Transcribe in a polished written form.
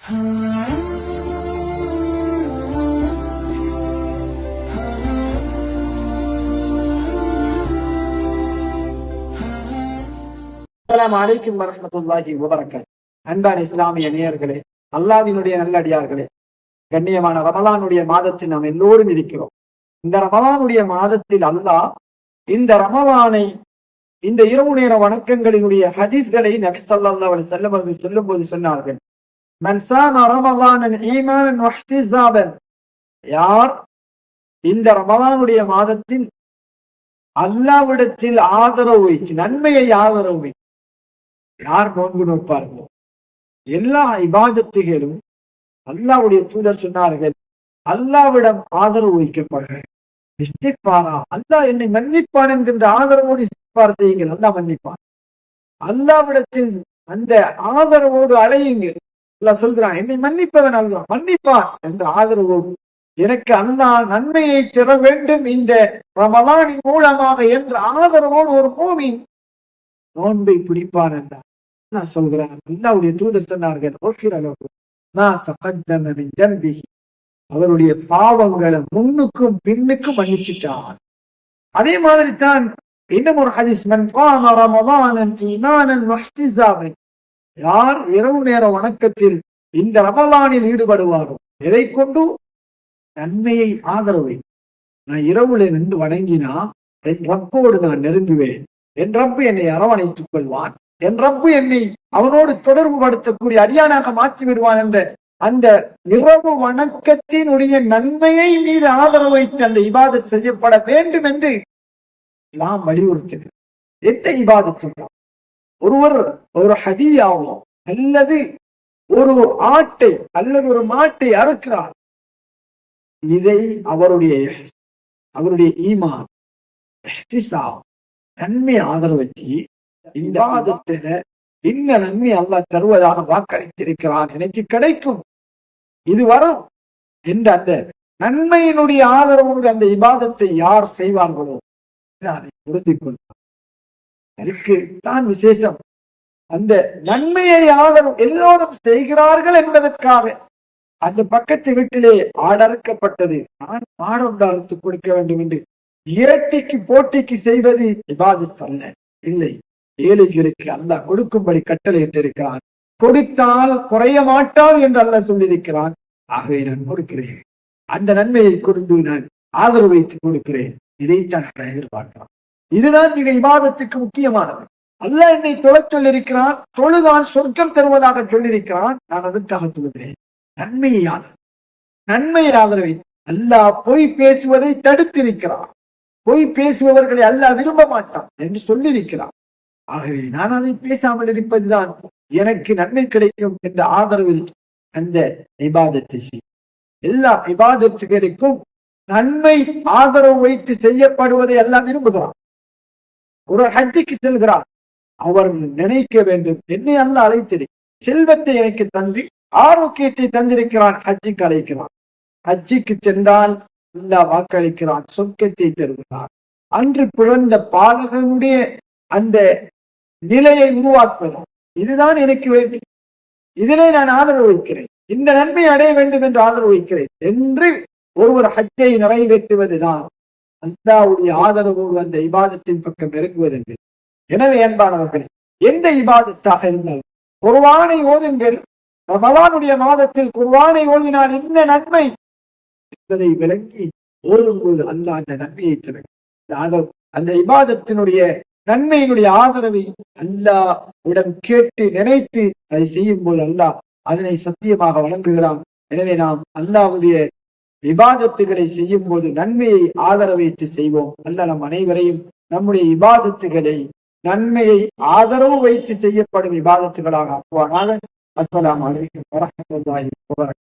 அஸ்ஸலாமு அலைக்கும் வரஹ்மத்துல்லாஹி வபரகாத்துஹு. அன்பான இஸ்லாமிய நேயர்களே, அல்லாஹ்வினுடைய நல்லடியார்களே, கண்ணியமான ரமலானுடைய மாதத்தில் நாம் எல்லோரும் இருக்கிறோம். இந்த ரமலானுடைய மாதத்தில் அல்லாஹ் இந்த ரமலானை, இந்த இரவு நேர வணக்கங்களினுடைய ஹதீஸ்களை நபி ஸல்லல்லாஹு அலைஹி வஸல்லம் அவர்கள் சொல்லும்போது சொன்னார்கள், மன் ஸாம ரமலானன் ஈமானன் வஹ்திஸாபன், யார் இந்த ரமலானுடைய மாதத்தில் அல்லாஹ்விடத்தில் ஆதரவு வைத்து, நன்மையை ஆதரவு வைத்து யார் நோன்பு நோட்பார்களோ, எல்லா இபாதத்துகளும் அல்லாஹ்வுடைய தூதர் சொன்னார்கள், அல்லாஹ்விடம் ஆதரவு வைக்கப்படுகிறது. இஸ்திக்பாரா, அல்லாஹ் என்னை மன்னிப்பான் என்கின்ற ஆதரவோடு இஸ்திக்பார் செய்யுங்கள், அல்லாஹ் மன்னிப்பான். அல்லாஹ்விடத்தில் அந்த ஆதரவோடு அலையுங்கள். அல்லாஹ் சொல்கிறான், என்னை மன்னிப்பவன் அல்லாஹ் மன்னிப்பான் என்ற ஆதரவோடு, எனக்கு அல்லாஹ் நன்மையை பெற வேண்டும் இந்த ரமலானின் மூலமாக என்ற ஆதரவோடு ஒரு மூமின் நோன்பை பிடிப்பான் என்றார். நான் சொல்கிறேன், அல்லாஹ்வுடைய தூதர் சொன்னார்கள், அவருடைய பாவங்களை முன்னுக்கும் பின்னுக்கும் மன்னிச்சுட்டான். அதே மாதிரி தான் இன்னும் ஒரு ஹதீஸ், மன் காம ரமலானன் ஈமானன் வஹ்திஸாபன், யார் இரவு நேர வணக்கத்தில் இந்த ரமலானில் ஈடுபடுவாரோ, எதை கொண்டு? நன்மையை ஆதரவை. நான் இரவுல நின்று வணங்கினா என் ரப்போடு நான் நெருங்குவேன், என் ரப்பு என்னை அரவணைத்துக் கொள்வான், என் ரப்பு என்னை அவனோடு தொடர்பு படுத்தக்கூடிய அடியானாக மாற்றி விடுவான் என்ற அந்த இரவு வணக்கத்தினுடைய நன்மையை மீது ஆதரவு வைத்து அந்த இபாதத் செய்யப்பட வேண்டும் என்று நாம் வலியுறுத்துகிறோம். எந்த இபாதத் சொல்றோம்? ஒருவர் ஒரு ஹதியாவோ அல்லது ஒரு ஆட்டை அல்லது ஒரு மாட்டை அறுக்கிறார், இதை அவருடைய ஈமான் நன்மை ஆதரவு வச்சு இந்த இபாதத்தில இந்த நன்மை அல்லாஹ் தருவதாக வாக்களித்திருக்கிறான், எனக்கு கிடைக்கும், இது வரும் என்ற அந்த நன்மையினுடைய ஆதரவோடு அந்த இபாதத்தை யார் செய்வார்களோ அதை பொருந்திக் கொள்வார். எனக்கு தான் விசேஷம். அந்த நன்மையை ஆதரவு எல்லோரும் செய்கிறார்கள் என்பதற்காக அந்த பக்கத்து வீட்டிலே ஆடறுக்கப்பட்டது, நான் மாடொன்று அறுத்து கொடுக்க வேண்டும் என்று இரட்டிக்கு போட்டிக்கு செய்வது இபாதத் அல்ல. இல்லை, ஏழைகளுக்கு அல்லாஹ் கொடுக்கும்படி கட்டளை இட்டிருக்கிறான், கொடுத்தால் குறைய மாட்டால் என்று அல்லாஹ் சொல்லியிருக்கிறான். ஆகவே நான் கொடுக்கிறேன், அந்த நன்மையை கொடுத்து நான் ஆதரவு வைத்து கொடுக்கிறேன். இதைத்தான் எதிர்பார்க்கிறான். இதுதான் மிக இபாதத்துக்கு முக்கியமானது. அல்லாஹ் என்னை தொழச் சொல்லியிருக்கிறான், தொழுதான் சொர்க்கம் தருவதாக சொல்லியிருக்கிறான், நான் அதற்காக தொழுகிறேன். நன்மையை ஆதரவை. அல்லாஹ் பொய் பேசுவதை தடுத்திருக்கிறான், பொய் பேசுபவர்களை அல்லாஹ் விரும்ப மாட்டான் என்று சொல்லியிருக்கிறான். ஆகவே நான் அதை பேசாமல் இருப்பதுதான் எனக்கு நன்மை கிடைக்கும் என்ற ஆதரவில் அந்த இபாதத்தை செய்யும். எல்லா இபாதத்துகளுக்கும் நன்மை ஆதரவு வைத்து செய்யப்படுவதை எல்லாம் விரும்புகிறான். ஒரு ஹஜ்ஜுக்கு செல்கிறார், அவர் நினைக்க வேண்டும், என்னை அல்லாஹ் அழைத்திருக்கிறான், செல்வத்தை எனக்கு தந்து ஆரோக்கியத்தை தந்திருக்கிறான், ஹஜ்ஜுக்கு அழைக்கிறான். ஹஜ்ஜுக்கு சென்றால் அல்லாஹ் வாக்களிக்கிறான், சொர்க்கத்தை தருகிறார். அன்று பிறந்த பாலகனுடைய அந்த நிலையை உருவாக்குவதால் இதுதான் எனக்கு வேண்டும், இதிலே நான் ஆதரவு வைக்கிறேன், இந்த நன்மை அடைய வேண்டும் என்று ஆதரவு வைக்கிறேன் என்று ஒருவர் ஹஜ்ஜை நிறைவேற்றுவதுதான் அல்லாஹ்வுடைய ஆதரவோடு அந்த இபாதத்தின் பக்கம் நெருங்குவது என்பது. எனவே அன்பானவர்களே, எந்த இபாதத்தாக இருந்தாலும் குர்ஆனை ஓதுங்கள். ரமலானுடைய மாதத்தில் குர்ஆனை ஓதினால் என்ன நன்மை என்பதை விளங்கி ஓதும்போது அல்லாஹ் அந்த நன்மையை தருகிறார். அந்த இபாதத்தினுடைய நன்மையினுடைய ஆதரவை அல்லாஹ் உடன் கேட்டு நினைத்து அதை செய்யும் போது அல்லாஹ் அதனை சத்தியமாக வழங்குகிறான். எனவே நாம் அல்லாஹ்வுடைய இபாதத்துகளை செய்யும் போது நன்மையை ஆதரவைத்து செய்வோம். அல்லாஹ் நம் அனைவரையும் நம்முடைய இபாதத்துகளை நன்மையை ஆதரவு வைத்து செய்யப்படும் இபாதத்துகளாக ஆக்குவானாக. அஸ்ஸலாமு அலைக்கும் வரஹ்மத்துல்லாஹி வபரகாத்துஹு.